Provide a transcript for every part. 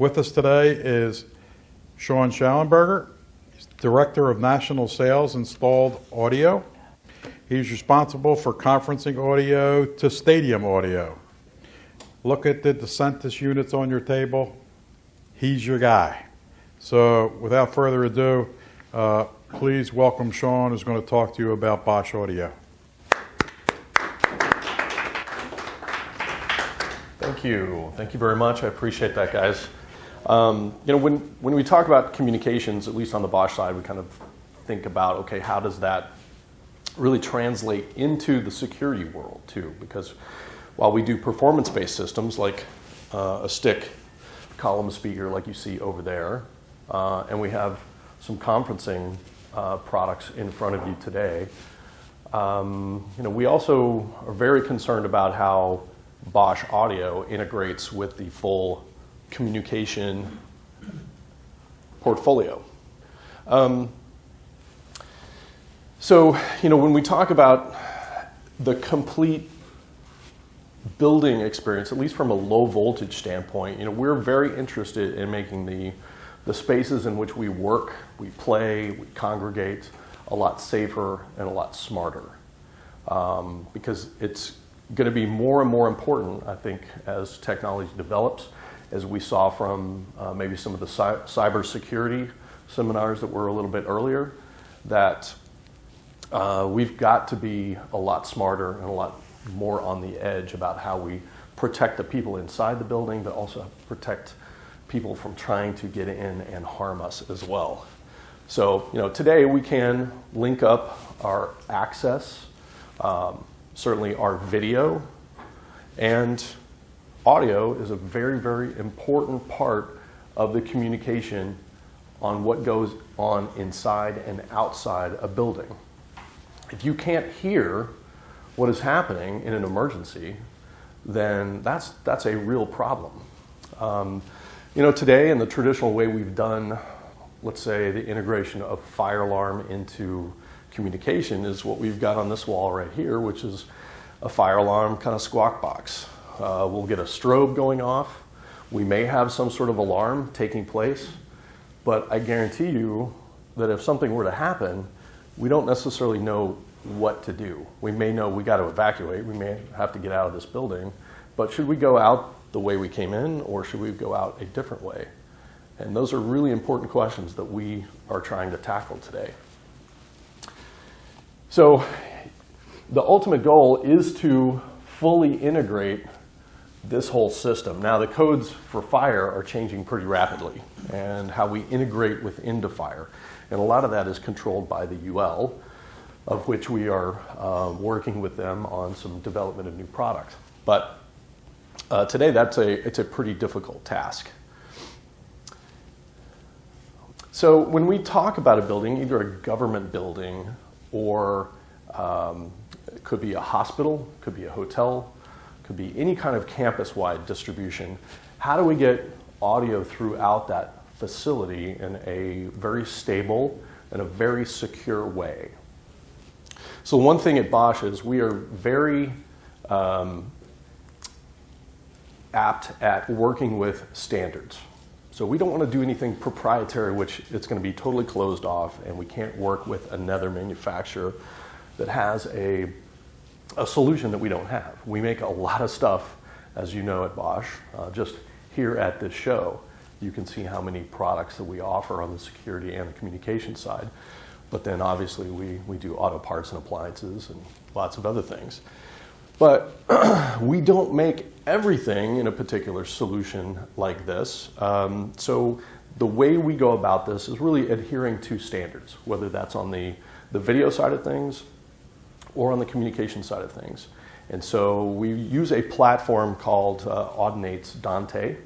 With us today is Sean Shallenberger, Director of National Sales Installed Audio. He's responsible for conferencing audio to stadium audio. Look at the DeSantis units on your table. He's your guy. So without further ado, please welcome Sean, who's going to talk to you about Bosch audio. Thank you. Thank you very much. I appreciate that, guys. When we talk about communications, at least on the Bosch side, we kind of think about, okay, how does that really translate into the security world too? Because while we do performance-based systems like a stick column speaker like you see over there, and we have some conferencing products in front of you today, we also are very concerned about how Bosch audio integrates with the full communication portfolio. So when we talk about the complete building experience, at least from a low voltage standpoint, we're very interested in making the spaces in which we work, we play, we congregate a lot safer and a lot smarter. Because it's going to be more and more important, I think, as technology develops, as we saw from maybe some of the cybersecurity seminars that were a little bit earlier, that we've got to be a lot smarter and a lot more on the edge about how we protect the people inside the building, but also protect people from trying to get in and harm us as well. So, today we can link up our access, certainly our video, and audio is a very, very important part of the communication on what goes on inside and outside a building. If you can't hear what is happening in an emergency, then that's a real problem. Today in the traditional way we've done, let's say, the integration of fire alarm into communication is what we've got on this wall right here, which is a fire alarm kind of squawk box. We'll get a strobe going off. We may have some sort of alarm taking place, but I guarantee you that if something were to happen, we don't necessarily know what to do. We may know we got to evacuate. We may have to get out of this building, but should we go out the way we came in, or should we go out a different way? And those are really important questions that we are trying to tackle today. So the ultimate goal is to fully integrate this whole system. Now the codes for fire are changing pretty rapidly, and how we integrate within fire. And a lot of that is controlled by the UL, of which we are working with them on some development of new products. But today it's a pretty difficult task. So when we talk about a building, either a government building or it could be a hospital, could be a hotel, could be any kind of campus-wide distribution, how do we get audio throughout that facility in a very stable and a very secure way? So one thing at Bosch is we are very apt at working with standards. So we don't want to do anything proprietary, which it's going to be totally closed off, and we can't work with another manufacturer that has a solution that we don't have. We make a lot of stuff, as you know, at Bosch. Just here at this show, you can see how many products that we offer on the security and the communication side. But then obviously we do auto parts and appliances and lots of other things. But we don't make everything in a particular solution like this. So the way we go about this is really adhering to standards, whether that's on the video side of things or on the communication side of things. And so we use a platform called Audinate's Dante,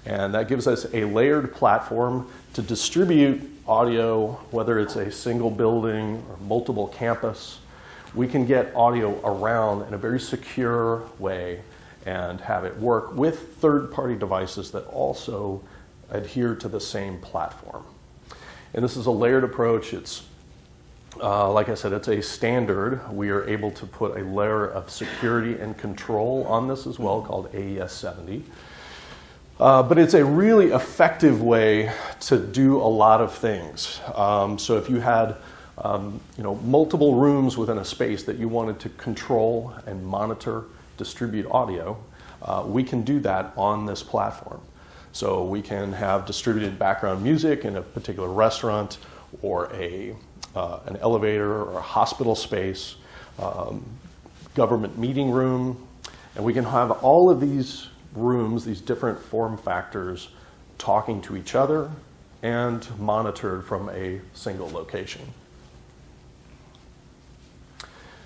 and that gives us a layered platform to distribute audio, whether it's a single building or multiple campus. We can get audio around in a very secure way and have it work with third-party devices that also adhere to the same platform. And this is a layered approach. It's like I said, it's a standard. We are able to put a layer of security and control on this as well, called AES 70. But it's a really effective way to do a lot of things. So if you had multiple rooms within a space that you wanted to control and monitor, distribute audio, we can do that on this platform. So we can have distributed background music in a particular restaurant or an elevator or a hospital space, government meeting room, and we can have all of these rooms, these different form factors, talking to each other and monitored from a single location.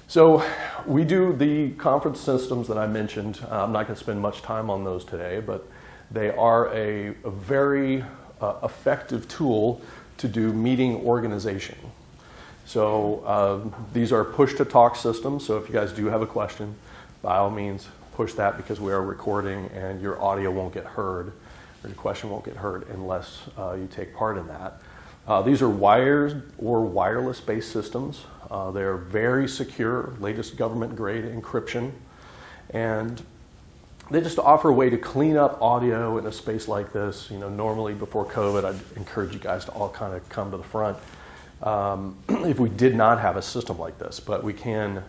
So we do the conference systems that I mentioned. I'm not going to spend much time on those today, but they are a very effective tool to do meeting organization. So these are push-to-talk systems, so if you guys do have a question, by all means, push that because we are recording and your audio won't get heard, or your question won't get heard unless you take part in that. These are wired or wireless-based systems. They're very secure, latest government-grade encryption, and they just offer a way to clean up audio in a space like this. Normally before COVID, I'd encourage you guys to all kind of come to the front if we did not have a system like this, but we can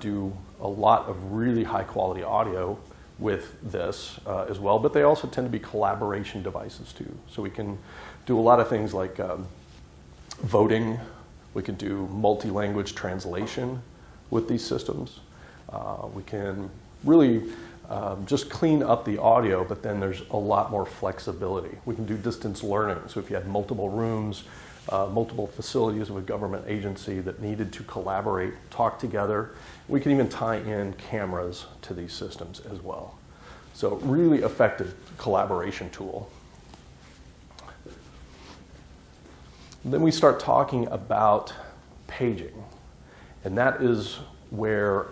do a lot of really high-quality audio with this as well, but they also tend to be collaboration devices too. So we can do a lot of things like voting. We can do multi-language translation with these systems. We can really just clean up the audio, but then there's a lot more flexibility. We can do distance learning. So if you had multiple rooms, multiple facilities of a government agency that needed to collaborate, talk together, we can even tie in cameras to these systems as well. So really effective collaboration tool. Then we start talking about paging, and that is where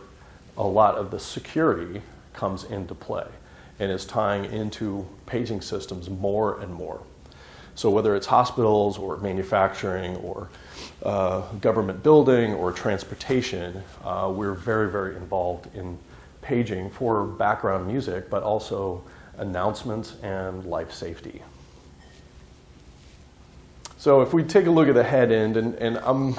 a lot of the security comes into play and is tying into paging systems more and more. So whether it's hospitals or manufacturing or government building or transportation, we're very, very involved in paging for background music, but also announcements and life safety. So if we take a look at the head end, and I'm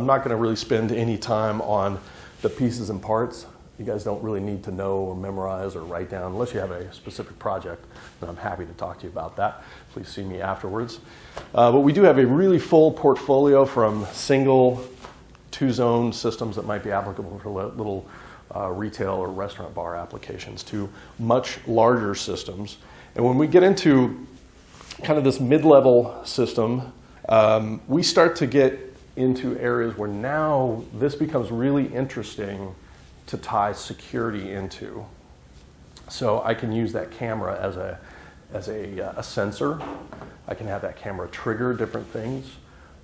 not going to really spend any time on the pieces and parts. You guys don't really need to know or memorize or write down unless you have a specific project, and I'm happy to talk to you about that. Please see me afterwards. But we do have a really full portfolio from single two-zone systems that might be applicable for little retail or restaurant bar applications to much larger systems. And when we get into kind of this mid-level system, we start to get into areas where now this becomes really interesting to tie security into. So I can use that camera as a sensor. I can have that camera trigger different things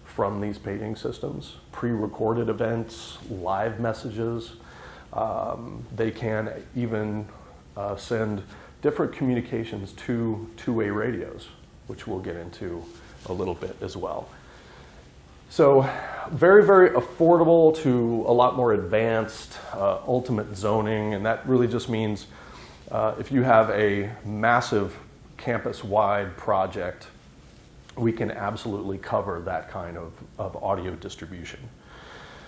from these paging systems, pre-recorded events, live messages. They can even send different communications to two-way radios, which we'll get into a little bit as well. So very, very affordable to a lot more advanced ultimate zoning, and that really just means if you have a massive campus-wide project, we can absolutely cover that kind of audio distribution.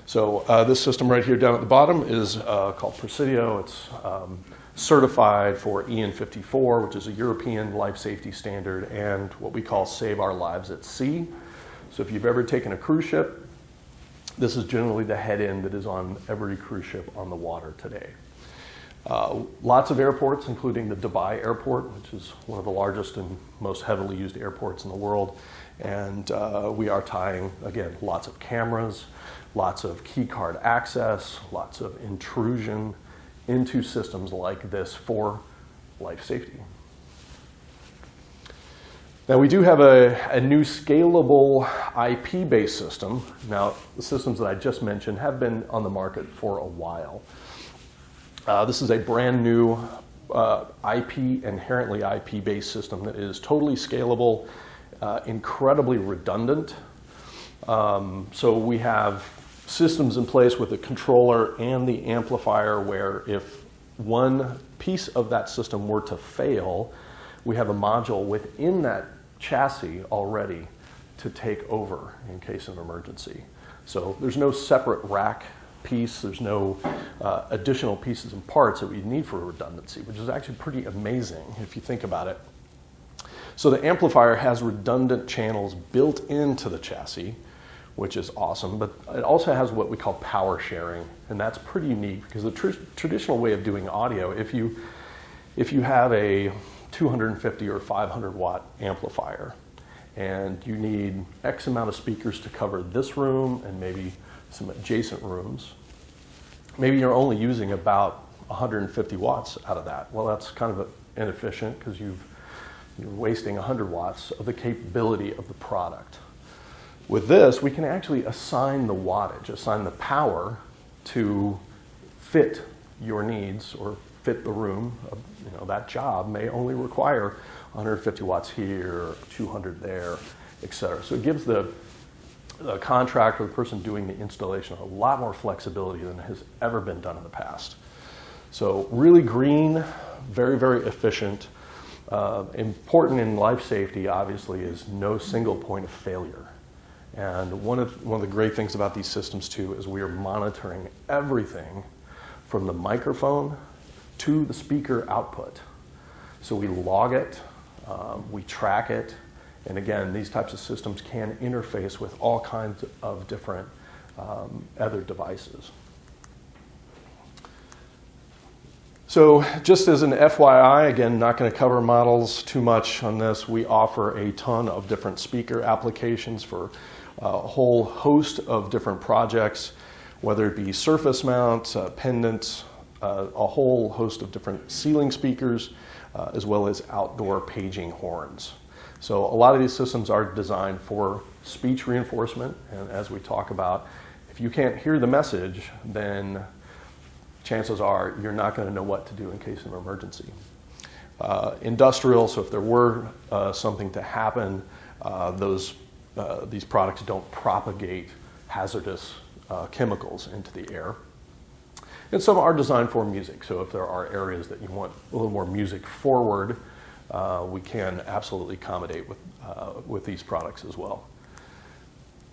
So this system right here down at the bottom is called Presidio. It's certified for EN 54, which is a European life safety standard, and what we call Save Our Lives at Sea. So if you've ever taken a cruise ship, this is generally the head end that is on every cruise ship on the water today. Lots of airports, including the Dubai airport, which is one of the largest and most heavily used airports in the world. And we are tying, again, lots of cameras, lots of key card access, lots of intrusion into systems like this for life safety. Now we do have a new scalable IP-based system. Now the systems that I just mentioned have been on the market for a while. This is a brand new inherently IP-based system that is totally scalable, incredibly redundant. So we have systems in place with the controller and the amplifier where if one piece of that system were to fail, we have a module within that chassis already to take over in case of emergency. So there's no separate rack piece, there's no additional pieces and parts that we need for redundancy, which is actually pretty amazing if you think about it. So the amplifier has redundant channels built into the chassis, which is awesome, but it also has what we call power sharing, and that's pretty unique because the traditional way of doing audio, if you have a 250 or 500 watt amplifier and you need X amount of speakers to cover this room and maybe some adjacent rooms, maybe you're only using about 150 watts out of that. Well, that's kind of inefficient because you're wasting 100 watts of the capability of the product. With this, we can actually assign the wattage, assign the power to fit your needs or fit the room. That job may only require 150 watts here, 200 there, etc. So it gives the contractor, the person doing the installation, a lot more flexibility than has ever been done in the past. So really green, very, very efficient. Important in life safety, obviously, is no single point of failure. And one of the great things about these systems, too, is we are monitoring everything from the microphone to the speaker output. So we log it, we track it, and again, these types of systems can interface with all kinds of different other devices. So just as an FYI, again, not going to cover models too much on this, we offer a ton of different speaker applications for a whole host of different projects, whether it be surface mounts, pendants, a whole host of different ceiling speakers, as well as outdoor paging horns. So a lot of these systems are designed for speech reinforcement, and as we talk about, if you can't hear the message, then chances are you're not going to know what to do in case of an emergency. Industrial, so if there were something to happen, these products don't propagate hazardous chemicals into the air. And some are designed for music, so if there are areas that you want a little more music forward, we can absolutely accommodate with these products as well.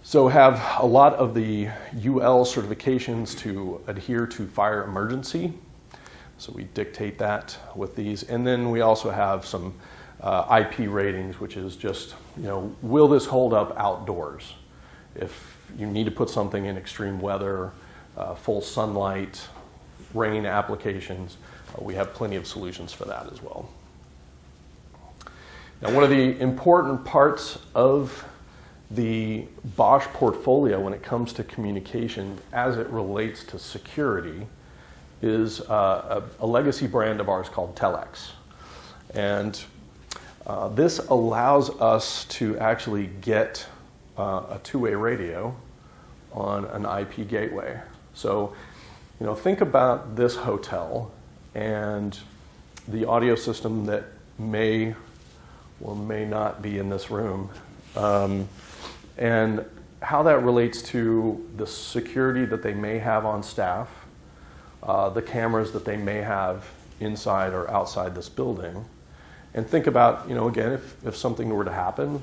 So have a lot of the UL certifications to adhere to fire emergency. So we dictate that with these. And then we also have some IP ratings, which is just, will this hold up outdoors? If you need to put something in extreme weather, full sunlight, rain applications, we have plenty of solutions for that as well. Now, one of the important parts of the Bosch portfolio when it comes to communication as it relates to security is a legacy brand of ours called Telex. And this allows us to actually get a two-way radio on an IP gateway. So, think about this hotel and the audio system that may or may not be in this room, and how that relates to the security that they may have on staff, the cameras that they may have inside or outside this building, and think about, again, if something were to happen,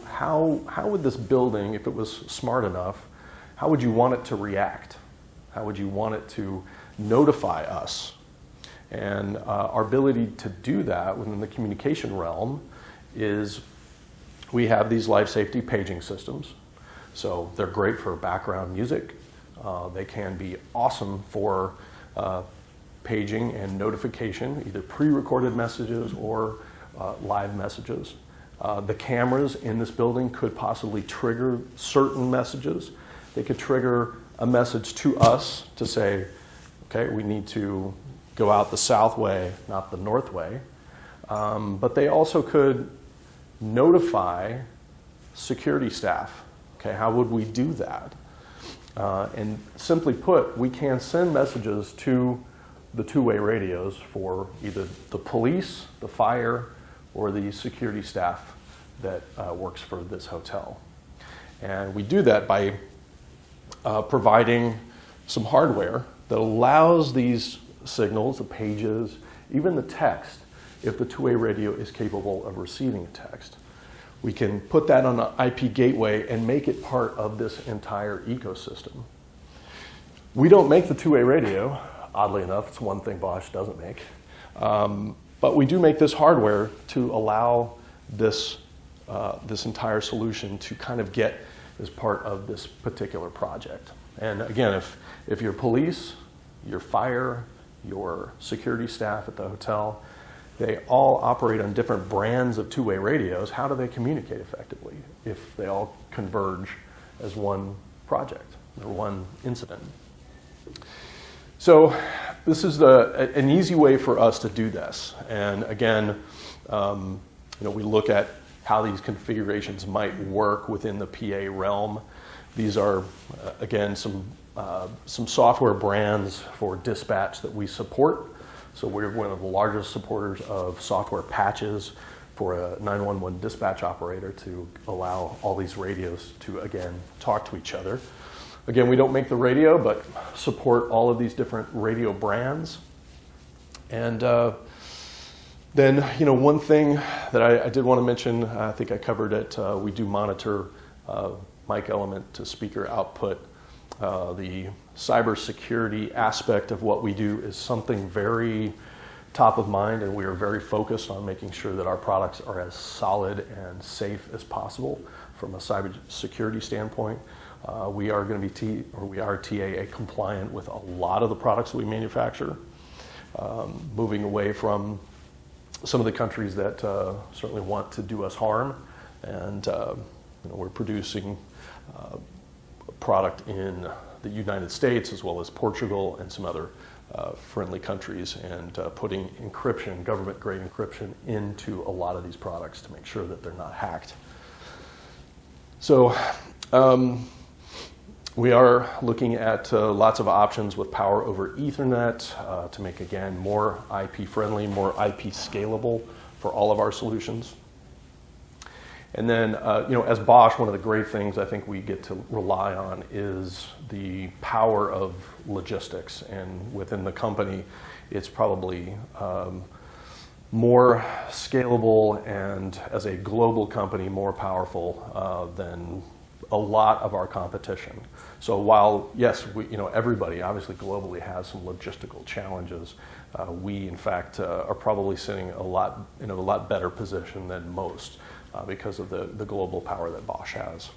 how would this building, if it was smart enough, how would you want it to react? How would you want it to notify us? And our ability to do that within the communication realm is we have these life safety paging systems. So they're great for background music. They can be awesome for paging and notification, either pre-recorded messages or live messages. The cameras in this building could possibly trigger certain messages. They could trigger a message to us to say, okay, we need to go out the south way, not the north way. But they also could notify security staff. Okay, how would we do that? And simply put, we can send messages to the two-way radios for either the police, the fire, or the security staff that works for this hotel. And we do that by providing some hardware that allows these signals, the pages, even the text, if the two-way radio is capable of receiving a text. We can put that on an IP gateway and make it part of this entire ecosystem. We don't make the two-way radio. Oddly enough, it's one thing Bosch doesn't make. But we do make this hardware to allow this, this entire solution to kind of get as part of this particular project. And again, if your police, your fire, your security staff at the hotel, they all operate on different brands of two-way radios, how do they communicate effectively if they all converge as one project or one incident? So this is an easy way for us to do this. And again, we look at how these configurations might work within the PA realm. These are, again, some software brands for dispatch that we support. So we're one of the largest supporters of software patches for a 911 dispatch operator to allow all these radios to, again, talk to each other. Again, we don't make the radio, but support all of these different radio brands. And then, one thing that I did want to mention, I think I covered it, we do monitor mic element to speaker output. The cybersecurity aspect of what we do is something very top of mind, and we are very focused on making sure that our products are as solid and safe as possible from a cybersecurity standpoint. We are going to be we are TAA compliant with a lot of the products that we manufacture, moving away from some of the countries that certainly want to do us harm, and we're producing product in the United States as well as Portugal and some other friendly countries, and putting encryption, government-grade encryption, into a lot of these products to make sure that they're not hacked. So we are looking at lots of options with power over Ethernet to make, again, more IP friendly, more IP scalable for all of our solutions. And then, as Bosch, one of the great things I think we get to rely on is the power of logistics. And within the company, it's probably more scalable and, as a global company, more powerful than a lot of our competition. So while, yes, everybody obviously globally has some logistical challenges, we, in fact, are probably sitting in a lot better position than most. Because of the global power that Bosch has.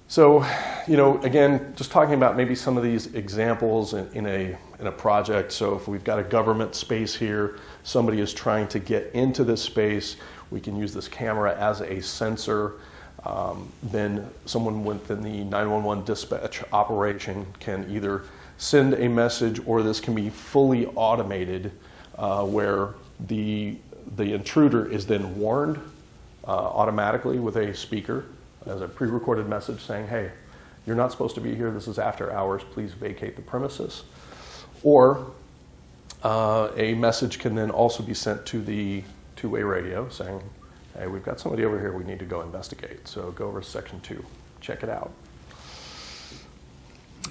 So, again, just talking about maybe some of these examples in a project. So if we've got a government space here, somebody is trying to get into this space, we can use this camera as a sensor. Then someone within the 911 dispatch operation can either send a message, or this can be fully automated where the intruder is then warned automatically with a speaker as a pre-recorded message saying, hey, you're not supposed to be here, this is after hours, please vacate the premises. Or a message can then also be sent to the two-way radio saying, hey, we've got somebody over here we need to go investigate, so go over to section 2, check it out.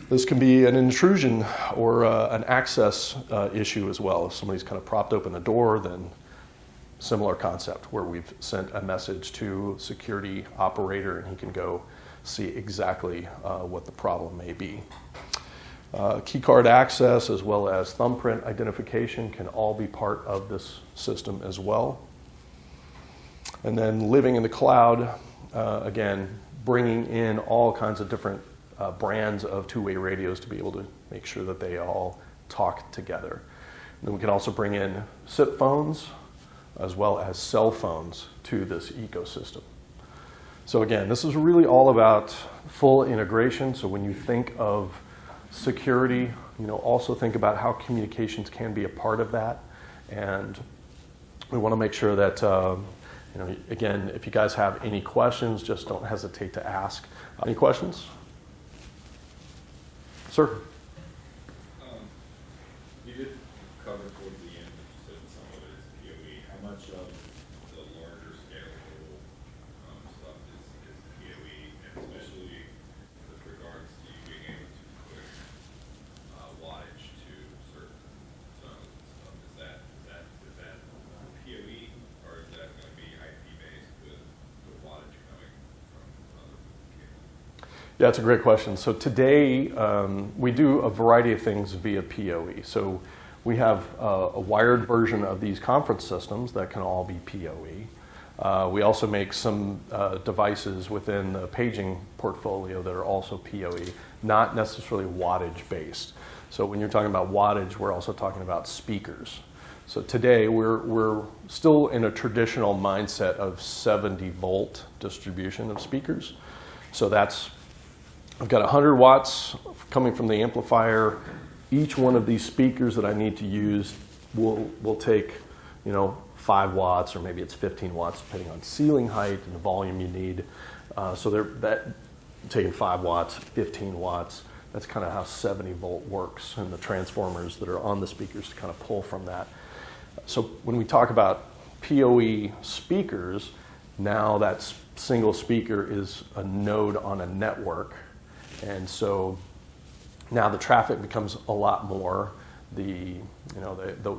This can be an intrusion or an access issue as well. If somebody's kind of propped open the door, then similar concept where we've sent a message to security operator and he can go see exactly what the problem may be. Keycard access as well as thumbprint identification can all be part of this system as well. And then living in the cloud, again, bringing in all kinds of different brands of two-way radios to be able to make sure that they all talk together. And then we can also bring in SIP phones as well as cell phones to this ecosystem. So again, this is really all about full integration. So when you think of security, also think about how communications can be a part of that. And we want to make sure that, again, if you guys have any questions, just don't hesitate to ask. Any questions? Sir? You did cover towards the end, you said some of it is POE. How much of the larger scalable stuff is POE, and especially with regards to you being able to push wattage to certain zones and stuff? Is that Yeah, it's a great question. So today, we do a variety of things via PoE. So we have a wired version of these conference systems that can all be PoE. We also make some devices within the paging portfolio that are also PoE, not necessarily wattage based. So when you're talking about wattage, we're also talking about speakers. So today, we're still in a traditional mindset of 70 volt distribution of speakers. So I've got 100 watts coming from the amplifier. Each one of these speakers that I need to use will take, 5 watts, or maybe it's 15 watts, depending on ceiling height and the volume you need. So that taking 5 watts, 15 watts. That's kind of how 70 volt works, and the transformers that are on the speakers to kind of pull from that. So when we talk about PoE speakers, now that single speaker is a node on a network. And so now the traffic becomes a lot more. The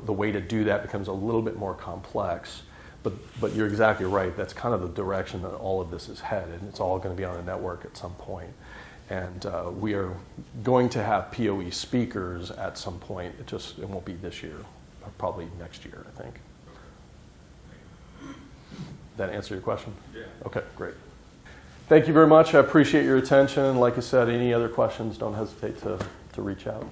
way to do that becomes a little bit more complex. But you're exactly right. That's kind of the direction that all of this is headed. It's all going to be on a network at some point. And we are going to have PoE speakers at some point. It won't be this year, probably next year, I think. That answer your question? Yeah. Okay, great. Thank you very much. I appreciate your attention. Like I said, any other questions, don't hesitate to reach out.